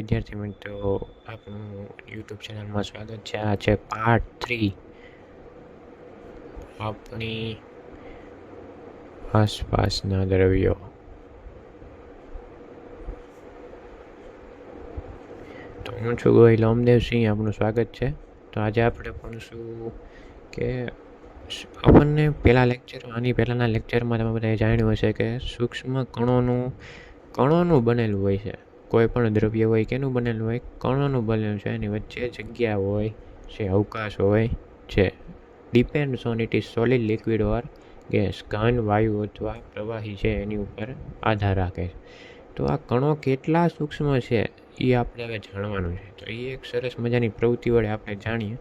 વિદ્યાર્થી મિત્રો, આપનું યુટ્યુબ ચેનલમાં સ્વાગત છે. આ છે પાર્ટ 3 આપણી આસપાસના દ્રવ્યો. તો હું છું ગોહિલ ઓમદેવસિંહ, આપનું સ્વાગત છે. તો આજે આપણે ભણીશું કે આપણને આની પહેલાંના લેક્ચરમાં તમે બધાએ જાણ્યું હશે કે સૂક્ષ્મ કણોનું બનેલું હોય છે. કોઈ પણ દ્રવ્ય હોય કેનું બનેલું હોય? કણોનું બનેલું છે. એની વચ્ચે જગ્યા હોય છે, અવકાશ હોય છે. Depends on it is solid, liquid or gas. ઘન, વાયુ અથવા પ્રવાહી છે એની ઉપર આધાર રાખે છે. તો આ કણો કેટલા સૂક્ષ્મ છે એ આપણે હવે જાણવાનું છે. તો એ એક સરસ મજાની પ્રવૃત્તિ વડે આપણે જાણીએ.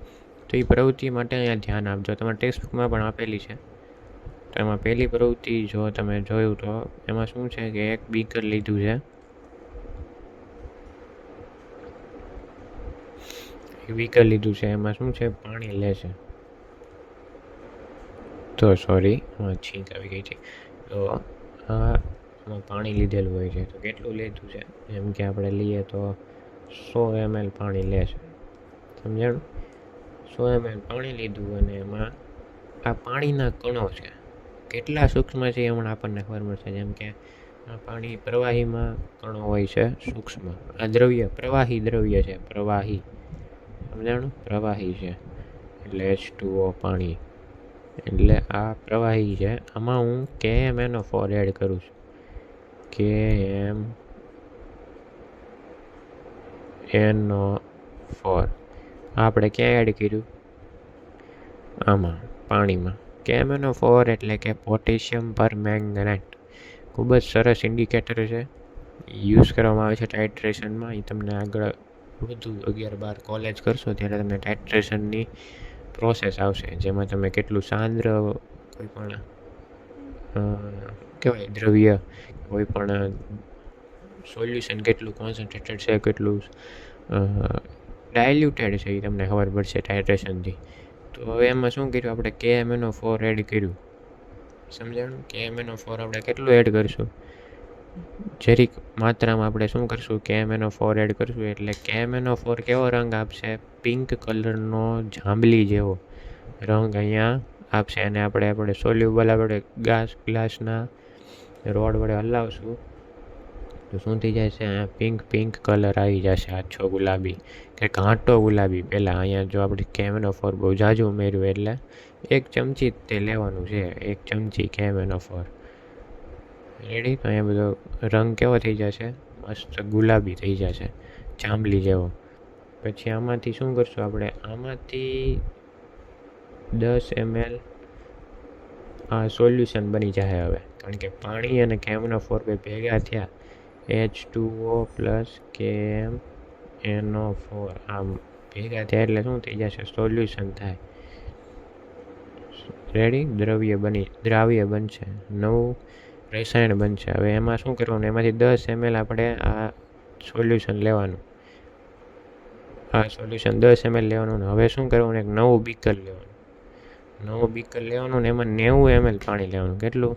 તો એ પ્રવૃત્તિ માટે અહીંયા ધ્યાન આપજો. તમારા ટેક્સ્ટબુકમાં પણ આપેલી છે. તો એમાં પહેલી પ્રવૃત્તિ જો તમે જોયું તો એમાં શું છે કે એક બીકર લીધું છે. એમાં શું છે? પાણી લેશે. તો સોરી, છીંક આવી ગઈ છે. તો આમાં પાણી લીધેલું હોય છે. તો કેટલું લીધું છે? જેમ કે આપણે લઈએ તો 100 ml પાણી લેશે. સમજાણું? 100 ml પાણી લીધું અને એમાં આ પાણીના કણો છે. કેટલા સૂક્ષ્મ છે એ હમણાં આપણને ખબર મળશે. જેમ કે આ પાણી પ્રવાહીમાં કણો હોય છે સૂક્ષ્મ. આ દ્રવ્ય પ્રવાહી દ્રવ્ય છે. પ્રવાહી, સમજાણું? પ્રવાહી છે એટલે H2O પાણી. એટલે આ પ્રવાહી છે. આમાં હું KMnO4 એડ કરું છું. KMnO4 આપણે ક્યાં એડ કર્યું? આમાં, પાણીમાં. KMnO4 એટલે કે પોટેશિયમ પરમેંગનેટ. ખૂબ જ સરસ ઇન્ડિકેટર છે. યુઝ કરવામાં આવે છે ટાઇટ્રેશનમાં. એ તમને આગળ વધુ 11-12 કોલેજ કરશો ત્યારે તમને ટાઇટ્રેશનની પ્રોસેસ આવશે, જેમાં તમે કેટલું સાંદ્ર કોઈ પણ કહેવાય દ્રવ્ય, કોઈ પણ સોલ્યુશન કેટલું કોન્સન્ટ્રેટેડ છે, કેટલું ડાયલ્યુટેડ છે, એ તમને ખબર પડશે ટાઇટ્રેશનથી. તો હવે એમાં શું કર્યું? આપણે KMnO4 એડ કર્યું. સમજાણું? KMnO4 આપણે કેટલું એડ કરીશું? જરીક માત્રામાં આપણે શું કરશું? KMnO4 એડ કરશું. એટલે KMnO4 કેવો રંગ આપશે? પિંક કલરનો જાંબલી જેવો રંગ અહીંયા આપશે. અને આપણે સોલ્યુબલ આપણે ગ્લાસના રોડ વડે હલાવશું તો શું થઈ જશે? પિંક કલર આવી જશે. આછો ગુલાબી કે ઘાટો ગુલાબી. પહેલાં અહીંયા જો આપણે KMnO4 બહુ ઝાઝું ઉમેર્યું એટલે 1 ચમચી તે લેવાનું છે. 1 ચમચી KMnO4. રેડી? તો અહીંયા બધો રંગ કેવો થઈ જશે? મસ્ત ગુલાબી થઈ જશે, જાંબલી જેવો. પછી આમાંથી શું કરશું આપણે? આમાંથી 10 ml આ સોલ્યુશન બની જાય હવે. કારણ કે પાણી અને KMnO4 ભેગા થયા, H2O પ્લસ KMnO4 આમ ભેગા થયા એટલે શું થઈ જશે? સોલ્યુશન થાય. રેડી? દ્રાવ્ય બનશે, નવું રસાયણ બનશે. હવે એમાં શું કરવાનું? એમાંથી 10 ml આપણે આ સોલ્યુશન લેવાનું. આ સોલ્યુશન 10 ml લેવાનું. હવે શું કરવાનું? એક નવું બીકર લેવાનું ને એમાં 90 ml પાણી લેવાનું. કેટલું?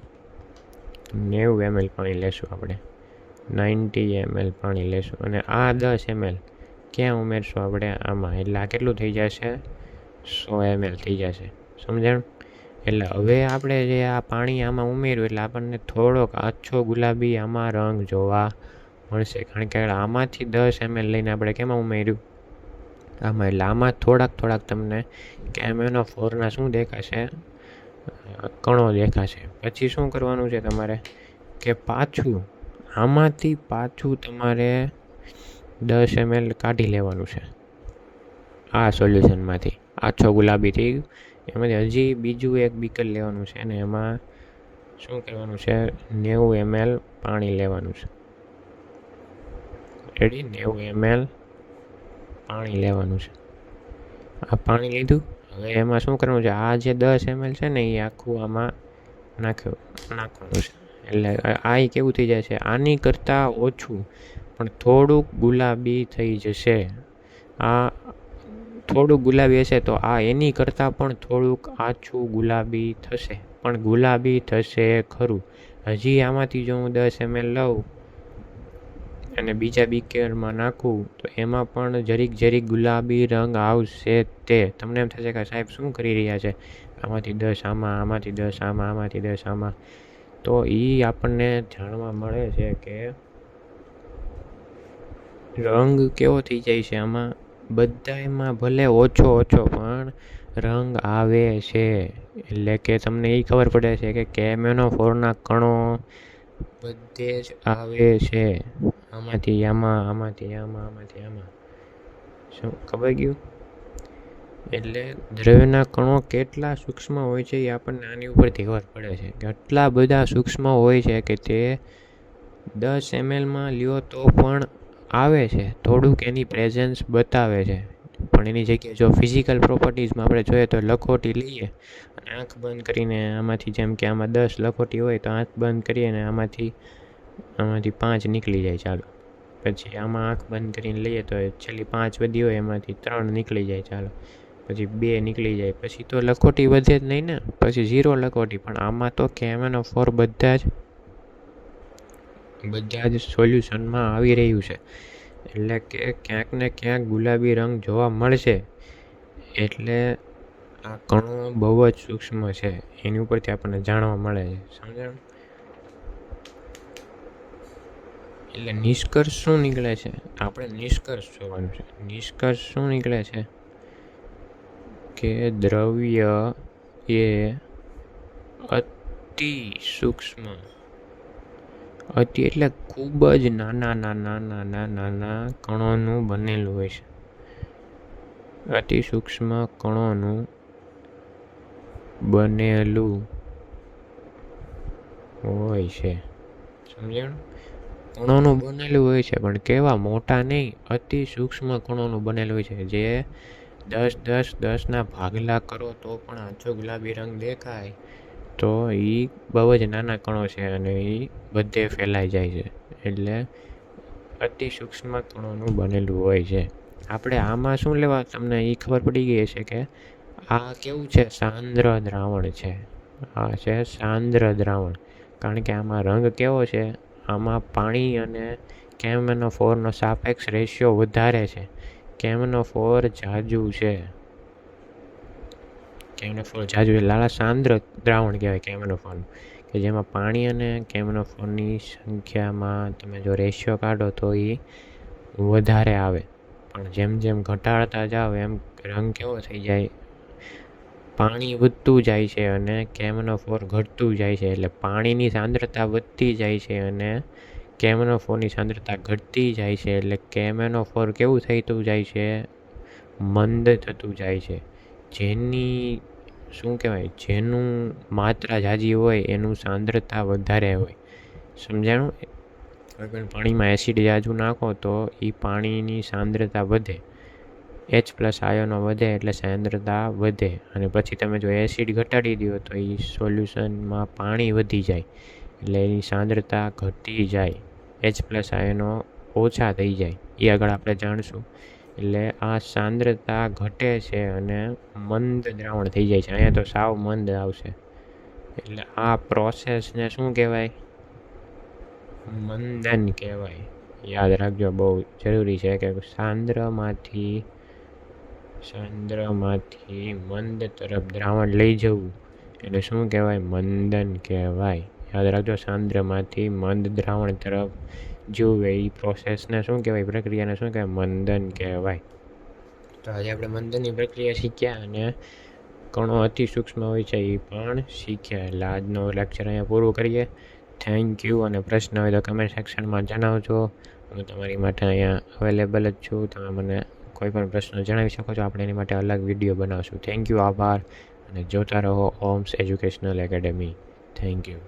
90 ml પાણી લેશું આપણે. 90 ml પાણી લેશું. અને આ 10 ml ક્યાં ઉમેરશું આપણે? આમાં. એટલે આ કેટલું થઈ જશે? 100 ml થઈ જશે. સમજાણું? એટલે હવે આપણે જે આ પાણી આમાં ઉમેર્યું એટલે આપણને થોડોક આછો ગુલાબી આમાં રંગ જોવા મળશે. કારણ કે આમાંથી 10 ml લઈને આપણે કેમાં ઉમેર્યું? આમાં. એટલે આમાં થોડાક તમને KMnO4ના શું દેખાશે? કણો દેખાશે. પછી શું કરવાનું છે તમારે? કે આમાંથી પાછું તમારે 10 ml કાઢી લેવાનું છે આ સોલ્યુશનમાંથી. આછો ગુલાબી થઈ ગયું. એમાંથી હજી બીજું એક બીકર લેવાનું છે અને એમાં શું કરવાનું છે? 90 ml પાણી લેવાનું છે. રેડી? 90 ml પાણી લેવાનું છે. આ પાણી લીધું. હવે એમાં શું કરવાનું છે? આ જે 10 ml છે ને એ આખું આમાં નાખવાનું છે. એટલે આ કેવું થઈ જાય છે? આની કરતાં ઓછું પણ થોડુંક ગુલાબી થઈ જશે. આ થોડુંક ગુલાબી હશે તો આ એની કરતાં પણ થોડુંક આછું ગુલાબી થશે, પણ ગુલાબી થશે ખરું. હજી આમાંથી જો હું 10 ml લઉં અને બીજા બીકરમાં નાખું તો એમાં પણ જરીક ગુલાબી રંગ આવશે. તે તમને એમ થશે કે સાહેબ શું કરી રહ્યા છે, આમાંથી 10 આમાં, આમાંથી 10 આમાં, આમાંથી 10 આમાં. તો એ આપણને જાણવા મળે છે કે રંગ કેવો થઈ જાય છે આમાં. બધામાં ભલે ઓછો પણ રંગ આવે છે. એટલે કે તમને એ ખબર પડે છે કે KMNO4ના કણો બધે જ આવે છે, આમાંથી આમાં, આમાંથી આમાં, આમાંથી આમાં. શું ખબર ગયું? એટલે દ્રવ્યના કણો કેટલા સૂક્ષ્મ હોય છે એ આપણને આની ઉપરથી ખબર પડે છે કે આટલા બધા સૂક્ષ્મ હોય છે કે તે 10 mlમાં લ્યો તો પણ આવે છે, થોડુંક એની પ્રેઝન્સ બતાવે છે. પણ એની જગ્યાએ જો ફિઝિકલ પ્રોપર્ટીઝમાં આપણે જોઈએ તો લખોટી લઈએ અને આંખ બંધ કરીને આમાંથી, જેમ કે આમાં 10 લખોટી હોય તો આંખ બંધ કરીએ ને આમાંથી 5 નીકળી જાય. ચાલો, પછી આમાં આંખ બંધ કરીને લઈએ તો છેલ્લી 5 વધી હોય એમાંથી 3 નીકળી જાય. ચાલો, પછી 2 નીકળી જાય. પછી તો લખોટી વધે જ નહીં ને, પછી 0 લખોટી. પણ આમાં તો KMNO4 બધા જ સોલ્યુશનમાં આવી રહ્યું છે. એટલે કે ક્યાંક ને ક્યાંક ગુલાબી રંગ જોવા મળશે. એટલે આ કણો બહુ જ સૂક્ષ્મ છે, એની ઉપરથી આપણને જાણવા મળે છે. સમજાણું? એટલે નિષ્કર્ષ શું નીકળે છે? આપણે નિષ્કર્ષ જોવાનું છે. નિષ્કર્ષ શું નીકળે છે કે દ્રવ્ય એ અતિ સૂક્ષ્મ, અતિ એટલે ખૂબ જ નાના કણોનું બનેલું હોય છે. અતિ સૂક્ષ્મ કણોનું બનેલું હોય છે. સમજાણું? કણોનું બનેલું હોય છે, પણ કેવા મોટા નહીં, અતિ સૂક્ષ્મ કણોનું બનેલું હોય છે. જે 10 ભાગલા કરો તો પણ આછો ગુલાબી રંગ દેખાય. તો એ બહુ જ નાના કણો છે અને એ બધે ફેલાઈ જાય છે. એટલે અતિ સૂક્ષ્મ કણોનું બનેલું હોય છે. આપણે આમાં શું લેવા, તમને એ ખબર પડી ગઈ છે કે આ કેવું છે? સાંદ્ર દ્રાવણ છે. આ છે સાંદ્ર દ્રાવણ. કારણ કે આમાં રંગ કેવો છે? આમાં પાણી અને KMNO4નો સાપેક્ષ રેશિયો વધારે છે. KMNO4 જાજુ છે. KMNO4 જાજુ લાલા સાંદ્ર દ્રાવણ કહેવાય KMNO4નું, કે જેમાં પાણી અને KMNO4ની સંખ્યામાં તમે જો રેશિયો કાઢો તો એ વધારે આવે. પણ જેમ જેમ ઘટાડતા જાઓ એમ રંગ કેવો થઈ જાય? પાણી વધતું જાય છે અને KMNO4 ઘટતું જાય છે. એટલે પાણીની સાંદ્રતા વધતી જાય છે અને KMNO4ની સાંદ્રતા ઘટતી જાય છે. એટલે KMNO4 કેવું થતું જાય છે? મંદ થતું જાય છે. જેની શું કહેવાય, જેનું માત્રા ઝાઝી હોય એનું સાંદ્રતા વધારે હોય. સમજાણું? કોઈ પણ પાણીમાં એસિડ ઝાઝું નાખો તો એ પાણીની સાંદ્રતા વધે, H+ આયનો વધે એટલે સાંદ્રતા વધે. અને પછી તમે જો એસિડ ઘટાડી દો તો એ સોલ્યુશનમાં પાણી વધી જાય એટલે એની સાંદ્રતા ઘટી જાય, H+ આયનો ઓછા થઈ જાય. એ આગળ આપણે જાણશું. એટલે આ સાંદ્રતા ઘટે છે અને મંદ દ્રાવણ થઈ જાય છે. અહીંયા તો સાવ મંદ આવશે. એટલે આ પ્રોસેસને શું કહેવાય? મંદન કહેવાય. યાદ રાખજો, બહુ જરૂરી છે કે સાંદ્રમાંથી મંદ તરફ દ્રાવણ લઈ જવું એટલે શું કહેવાય? મંદન કહેવાય. યાદ રાખજો, સાંદ્રમાંથી મંદ દ્રાવણ તરફ જવું એ પ્રોસેસને શું કહેવાય? પ્રક્રિયાને શું કહેવાય? મંદન કહેવાય. તો આજે આપણે મંદનની પ્રક્રિયા શીખ્યા અને કણો અતિ સૂક્ષ્મ હોય છે એ પણ શીખ્યા. એટલે આજનો લેક્ચર અહીંયા પૂરું કરીએ. Thank you. અને પ્રશ્ન હોય તો કમેન્ટ સેક્શનમાં જણાવજો. હું તમારી માટે અહીંયા અવેલેબલ જ છું. તમે મને કોઈ પણ પ્રશ્ન જણાવી શકો છો. આપણે એની માટે અલગ વિડીયો બનાવશું. થેન્ક યુ, આભાર. અને જોતા રહો ઓમ્સ એજ્યુકેશનલ એકેડેમી. Thank you.